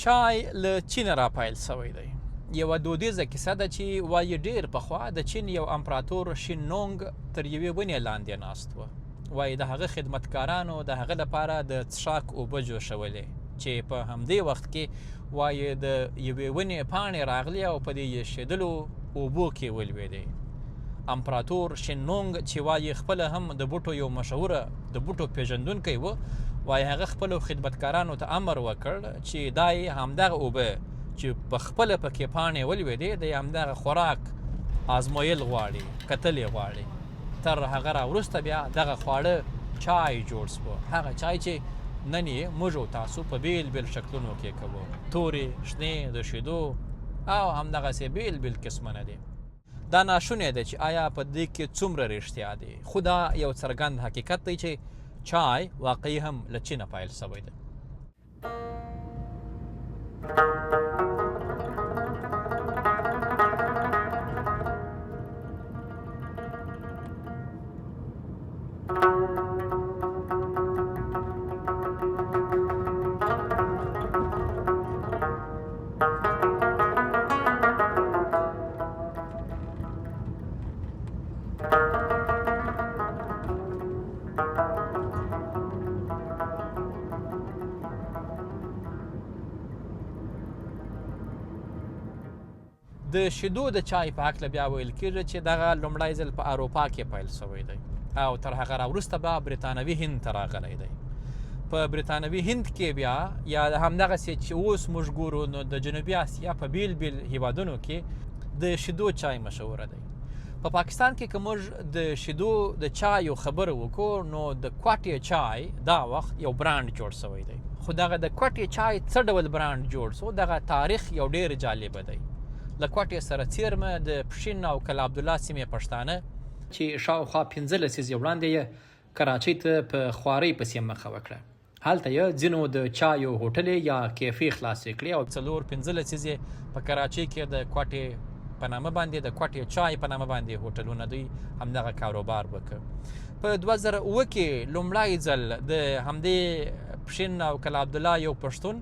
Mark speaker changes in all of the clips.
Speaker 1: چای له چین راپیل سوی دی. یوه دودیزه کیسه ده چې وایي ډېر پخوا د چین یو امپراتور شین نونګ تر یوې ونې لاندې ناست و. وایي د هغه خدمتکارانو د هغه لپاره د څښاک اوبه جوشولې چې په همدې وخت کې وایي د یوې ونې پاڼې راغلې او په دې یشېدلو اوبو کې ولوېدې. امپراتور شین نونګ چې وایي خپله هم د بوټو یو مشهوره د بوټو پیژندونکی و، وایي هغه خپلو خدمتکارانو ته امر وکړ چې دا یې همدغه اوبه چې په خپله پکې پاڼې ولوېدې د همدغه خوراک ازمویل غواړي، کتل یې غواړي. تر هغه راوروسته بیا دغه خواړه چای جوړ سوه، هغه چای چې نن یې موږ او تاسو په بیل بیل شکلونو کې کوو، تورې، شنې، د شیدو او همدغسې بیل بیل قسمونه دي. دا ناشونی دی چې آیا په دې کې څومره رښتیا دی، خو دا یو څرګند حقیقت دی چې چای واقعي هم له چینه پیل سوی دی. د شیدو د چای په هکله بیا ویل کېږي چې دغه لومړی ځل په اروپا کې پیل سوی دی او تر هغه راوروسته به برطانوي هند ته راغلی دی. په برطانوي هند کې بیا یا همدغسې چې اوس موږ ګورو نو د جنوبي اسیا په بیل بیل هیوادونو کې د شیدو چای مشهوره دی. په پاکستان کې که موږ د شیدو د چایو خبره وکړو نو د کوټې چای دا وخت یو برانډ جوړ سوی دی. خو دغه د کوټې چای څه ډول برانډ جوړ سو، دغه تاریخ یو ډېر جالبه دی. له کوټې سره څیرمه د پښین او کلا عبدالله سیمې پښتانه چې شاوخوا 15 لسیزې وړاندې یې کراچۍ ته په خوارۍ پسې مخه وکړه. هلته یې ځینو د چایو هوټلې یا کیفې خلاصې کړې او 4-15 لسیزې په کراچۍ کې د کوټې په نامه باندې د کوټې چای په نامه باندې هوټلونه دوی همدغه کاروبار وکړ. په 2007 کې لومړی ځل د همدې پښین او کلا عبدالله یو پښتون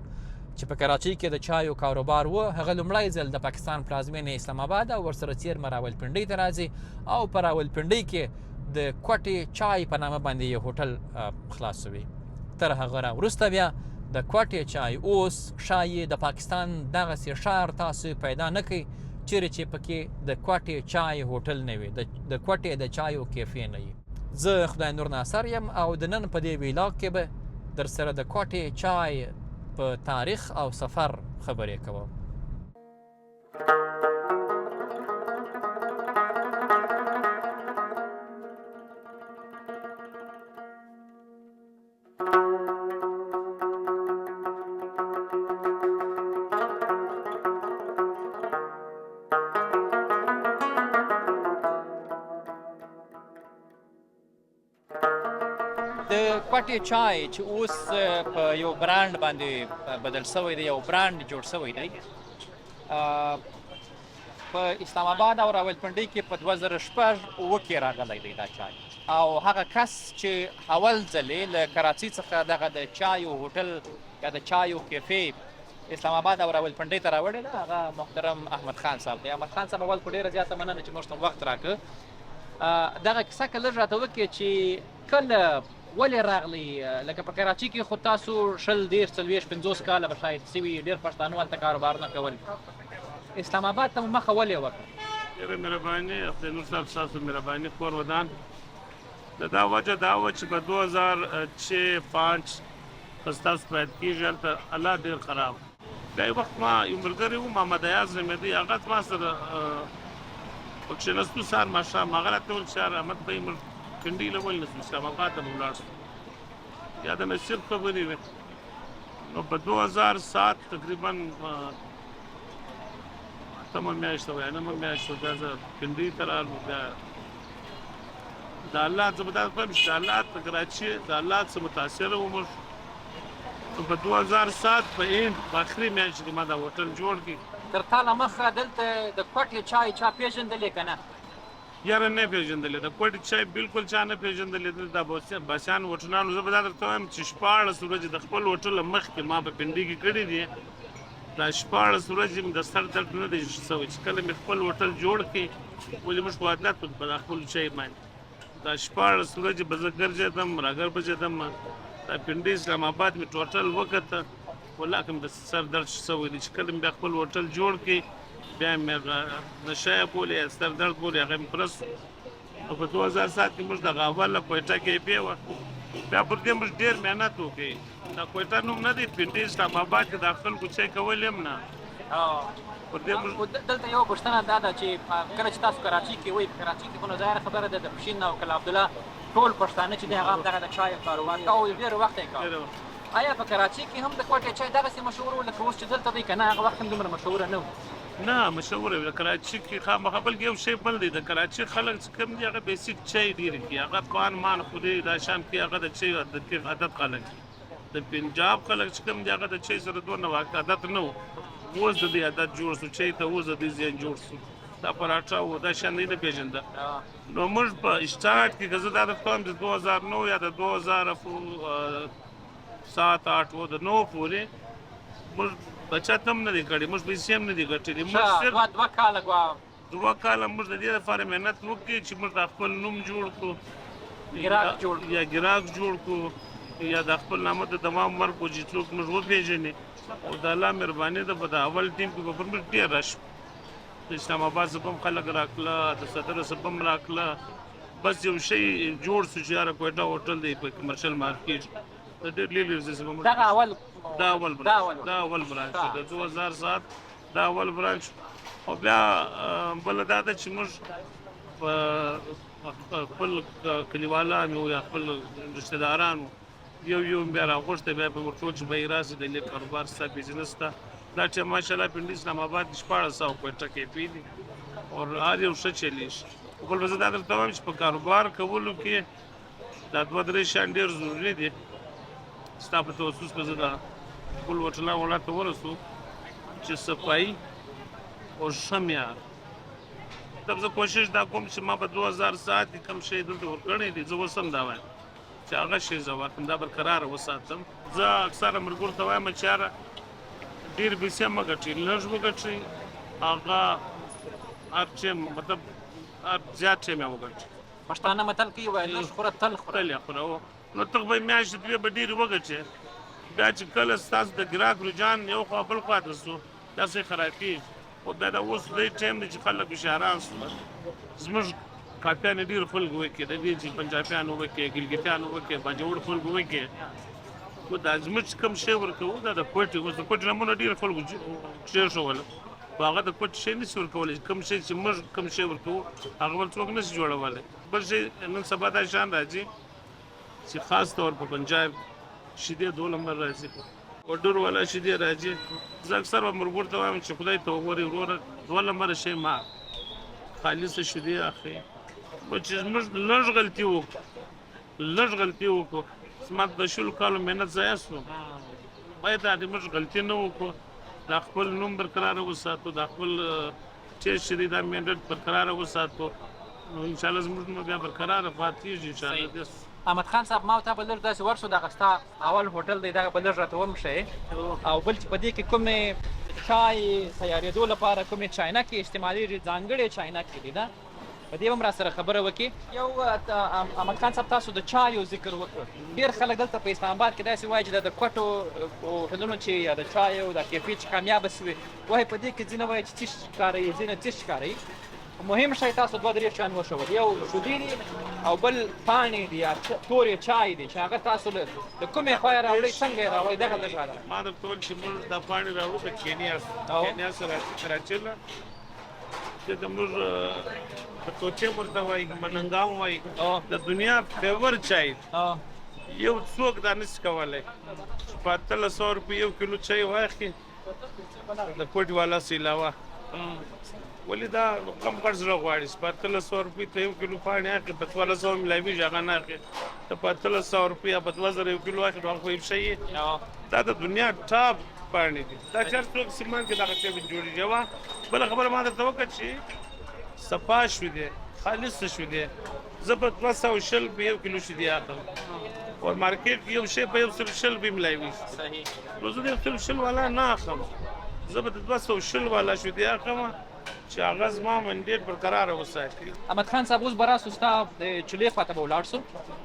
Speaker 1: چې په کراچۍ کې د چایو کاروبار و، هغه لومړی ځل د پاکستان پلازمینې اسلام آباد او ورسره څیرمه راولپنډۍ ته راځي او په راولپنډۍ کې د کوټې چای په نامه باندې یو هوټل خلاصوي. تر هغه راوروسته بیا د کوټې چای اوس ښایي د پاکستان دغسې ښار تاسو پیدا نه کوئ چیرې چې پکې د کوټې چای هوټل نه وي، د کوټې د چایو کیفې نه وي. زه خدای نور ناصر یم او د نن په دې ویلاګ کې به در سره د کوټې چای په تاریخ او سفر خبرې کوم. د کوټې چای چې اوس په یو برانډ باندې بدل سوی دی، یو برانډ جوړ سوی دی، په اسلام آباد او راولپنډۍ کې په 2006 کې راغلی دی دا چای. او هغه کس چې اول ځل یې له کراچۍ څخه دغه د چایو هوټل یا د چایو کیفې اسلام آباد او راولپنډۍ ته راوړی دی هغه محترم احمد خان صاحب دی. احمد خان صاحب اول خو ډېره زیاته مننه چې موږ ته وخت راکړه. دغه کیسه که لږ راته وکړې چې کله ولې راغلی، لکه په کراچۍ کې خو تاسو 20 30 50 کاله به شاید سوي ډېر پښتانه هلته کاروبارونه کول، اسلام آباد ته مو مخه ولې وکړه؟
Speaker 2: ډېره مهرباني خدای نور صاحب، ستاسو مهرباني کور ودان. د دا وجه دا وه چې په 2006-5 په ستاسو په یاد کېږي هلته الله ډېر خراب. بیا یو وخت ما یو ملګری و محمد ایاز نومېده، هغه زما سره په کښېنستو سهار ماښام هغه راته وویل چې احمد بهي موږ کنډۍ له ولې نسو اسلام آباد ته به ولاړ شو، یا د نصیب خبرې وې. نو په 2007 تقریبا 8مه میاشت وه یا 9مه میاشت بیا زه کنډۍ ته رالم. بیا د الله زه به دا وایم چې د الله په کراچۍ د الله څخه متاثره وم. نو په 2007 په هند په اخري میاشت کې ما دا هوټل جوړ کړ.
Speaker 1: تر تا له مخه دلته د کوټې چای چا پېژندلی که نه؟
Speaker 2: یاره نه پېژندلې، د کوټې چای بالکل چا نه پېژندلې. دا باسیان هوټلانو زه به دا درته وایم چې 14 ورځې د خپل هوټل مخکې ما په پنډۍ کې کړي دي دا 14 ورځې مې د سر درد نه دی شوی چې کله مې خپل هوټل جوړ کړي ولې موږ په عادت په خپل شی باندې دا 14 ورځې به زه ګرځېدم راګرځېدم دا پنډۍ اسلام آباد مې ټوټل وکته والله کوم د سر درد شوی دی چې کله مې خپل هوټل جوړ کړي بیا مې نشه بولې سر درد بولې هغه مې پرس او په 2007 کې موږ دغه اوله کویټه کې وه بیا پر دې موږ ډېر محنت وکړي دا کویټه نوم نه دی پنډۍ اسلام آباد کې د خلکو څه کول هم نه
Speaker 1: دلته یو پوښتنه دا ده چې کله چې تاسو کراچي کې وئ کراچي کې خو نو ظاهره خبره ده د پښین او کلا عبدالله ټول پښتانه چې دی هغه همدغه د چای کاروبار کوي او ډېر وخت یې کوي آیا په کراچي کې هم د کوټې چای دغسې مشهور و لکه اوس چې دلته دی که نه هغه وخت هم دومره مشهوره نه و
Speaker 2: نه مشهوره وي د کراچي کې خامخا بلکې یو شی بل دی د کراچي خلک چې کوم دي هغه بیسیک چای ډېر کوي هغه پان مان خوري دا شان کې هغه د چای عادت خلک د پنجاب خلک چې کوم دي هغه د چای سره دونه عادت نه و اوس د دې عادت جوړ شو چای ته اوس د دې ذهن جوړ شو دا پراټه و دا شان نه پېژنده نو موږ په اسټارټ کې که زه دا درته وایم د 2009 یا د 2007-8 و د 9 پورې موږ بچت هم نه دی کړی موږ پیسې هم نه دي ګټلې موږ صرف 2 کاله موږ د دې لپاره محنت وکړې چې موږ د خپل نوم جوړ کړو یا ګراک جوړ کړو یا د خپل نامه د دوام ورکړو چې څوک موږ وپېژني او د الله مهرباني ده په د اول ټیم کې به پر موږ ډېر رش د اسلام آباد څخه هم خلک راکړه د صدر څخه هم راکړه بس یو شی جوړ شو چې یاره کویټه هوټل دی په کمرشل مارکیټ د ډېر لرې څخه
Speaker 1: دغه
Speaker 2: دا اول برانچ د 2007 دا اول برانچ او بیا بل دا ده چې موږ خپل کلیوالان یا خپل رشته دارانو یو بیا راغوښته بیا په ورته چې به یې راسي د لیک کاروبار ستا بزنس ته دا چې ماشاءالله پنډۍ اسلام آباد کې 1400 کویټه کې دي او هر یو ښه چلیږي بل به زه دا درته وایم چې په کاروبار کولو کې دا 2-3 شیان ډېر ضروري دي ستا په توسط به زه د خپل هوټلان ولاړ ته ورسو چې صفایي او ښه معیار تب زه کوشش دا کوم چې ما په 2007 کې کوم شی دلته ورکړی دی زه اوس هم دا وایم چې هغه شی زه ورکړم دا برقراره وساتم زه اکثره ملګرو ته وایم چې یاره ډېر پیسې مه ګټئ لږ وګټئ هغه هر ټیم مطلب زیات ټیم یې وګټئ
Speaker 1: پښتانه متل کوي وایي لږ خوره تل خوره
Speaker 2: نو ته به میاشتې 2 به ډېرې وګټې بیا چې کله ستاسو د ګراهک رجحان یو خوا بل خوا ته شو داسې خرابېږي خو بیا دا اوس دی ټایم دی چې خلک هوښیاران شول زموږ کاپیان یې ډېر خلکو وکړي د دې چې پنجابیانو وکړي ګلګتیانو وکړي باجوړ خلکو وکړي خو دا زموږ کوم شی ورکوو دا د کوټې اوس د کوټې نمونه ډېر خلکو کېښول خو هغه د کوټې شی نشي ورکولی کوم شی چې موږ کوم شی ورکوو هغه بل څوک نشي جوړولی بل شی نن سبا دا شیان راځي چې خاص طور په پنجاب شیدې 2 نمبر راځي اورډر والا شیدې راځي زه اکثر به ملګرو ته وایم چې خدای ته وګورئ وروره 2 نمبره شی ما خالصه شیدې اخلي چې موږ لږ غلطي وکړو زما د 20 کالو محنت ضایع شو باید دا موږ غلطي نه وکړو دا خپل نوم برقراره وساتو دا خپل ټیسټ چې دی دا مینډیټ برقراره وساتو نو انشاءالله زموږ نوم بیا برقراره پاتېږي انشاءالله
Speaker 1: احمد خان صاحب ما ته به لږ داسې ورسو دغه ستا اول هوټل دی دغه به لږ راته ومښیې او بل چې په دې کې کومې چای تیارېدو لپاره کومې چاینکې استعمالېږي ځانګړې چاینکې دي نه په دې هم را سره خبره وکړي یو احمد خان صاحب تاسو د چایو ذکر وکړ ډېر خلک دلته په اسلام آباد کې داسې وایي چې د کوټو هوټلونو چې یا د چایو د کیفې چې کامیابه شوي وایي په دې کې ځینې وایي چې څه ښکاروي ځینې څه ښکاروي مهم شی تاسو 2-3 شیان وښول یو شودې دي او بل پاڼې دي یا تورې چای دي چې هغه تاسو د کومې خوا یې راوړئ څنګه یې راوړئ دغه لږ راته
Speaker 2: ما درته وویل چې موږ دا پاڼې راوړو د کینیا سره کراچۍ نه چې زموږ په توچې ورته وایي مننګام وایي د دنیا فیور چای یو څوک دا نشي کولی چې په 1300 روپۍ 1 کیلو چای واخلي د کوټې والا سه علاوه ولې دا کم قرض غواړي چې په 1300 روپۍ ته 1 کیلو پاڼې اخلي په 1400 ملایوي هغه نه اخلي ته په 1300 روپۍ یا په 2000 1 کیلو اخلي هغه خو یې شي دا د دنیا ټاپ پاڼې دي دا چې څوک سیمان کې دغه شی جوړېږي بل خبره ما درته وکړه چې صفا شو دی خالص شو دی زه په 200 په 1 کیلو شیدې اخلم او مارکیټ کې یو شی په 100 روپۍ ملایوي
Speaker 1: صحیح
Speaker 2: نو زه د 100 والا نه اخلم زه به د 210 والا شو دی هغه چې هغه زما منډیټ برقرار وساتي.
Speaker 3: احمد خان صاحب اوس برا سستا د چلې خواته به ولاړ سو.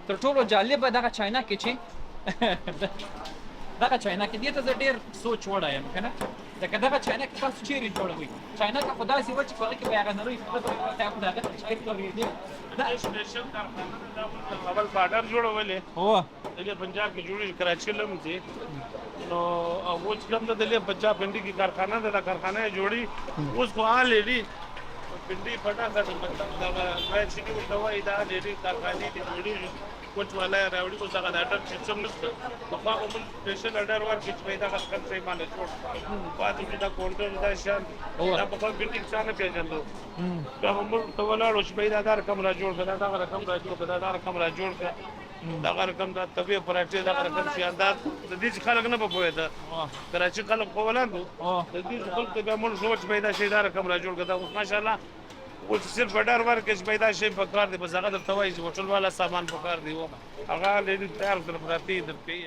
Speaker 3: تر ټولو جالبه دغه چاینا کې چې دغه چاینا کې دې ته زه ډېر سوچ وړی یم که نه ځکه دغه چاینا کې تاسو چیرې جوړوئ چاینا کې خو داسې وه چې په هغه کې به هغه نرۍ خو د هغه چای تولیدېږي
Speaker 2: دا سپیشل کارخانه ده دا اول بارډر جوړولې
Speaker 3: هو
Speaker 2: دلې پنجاب کې جوړې کراچي لم دي نو او چې کوم د دلې پنجاب پنډي کې کارخانه ده دا کارخانه جوړي اوس خو حال لري پنډي پټا ده مطلب دا وای چې ورته وای دا لري کارخانه دي جوړي کوټ ولا راوړي اوس هغه د اډر سیستم نشته په هغه موږ سپیشل اډر ورکړي چې پیدا کړل څه باندې جوړ پاتې دا کونټر دا شان دا په خپل بلډینګ څنګه پیژندو دا موږ ته ولاړو چې پیدا دار کم را جوړ کړه دا رقم را جوړ کړه دا رقم را جوړ کړه دا رقم دا طبيعي پراټي دا رقم چې انداز د دې خلک نه په پوهه ده کراچي خلک په ولاندو د دې خلک ته به موږ سوچ پیدا شي دا رقم را جوړ کړه اوس ماشاءالله اوس صرف ډار ورکه چې پیدا شي په کار دی بس هغه د توای چې وټل والا سامان په کار دی هغه لري تیار تر پراتی د پی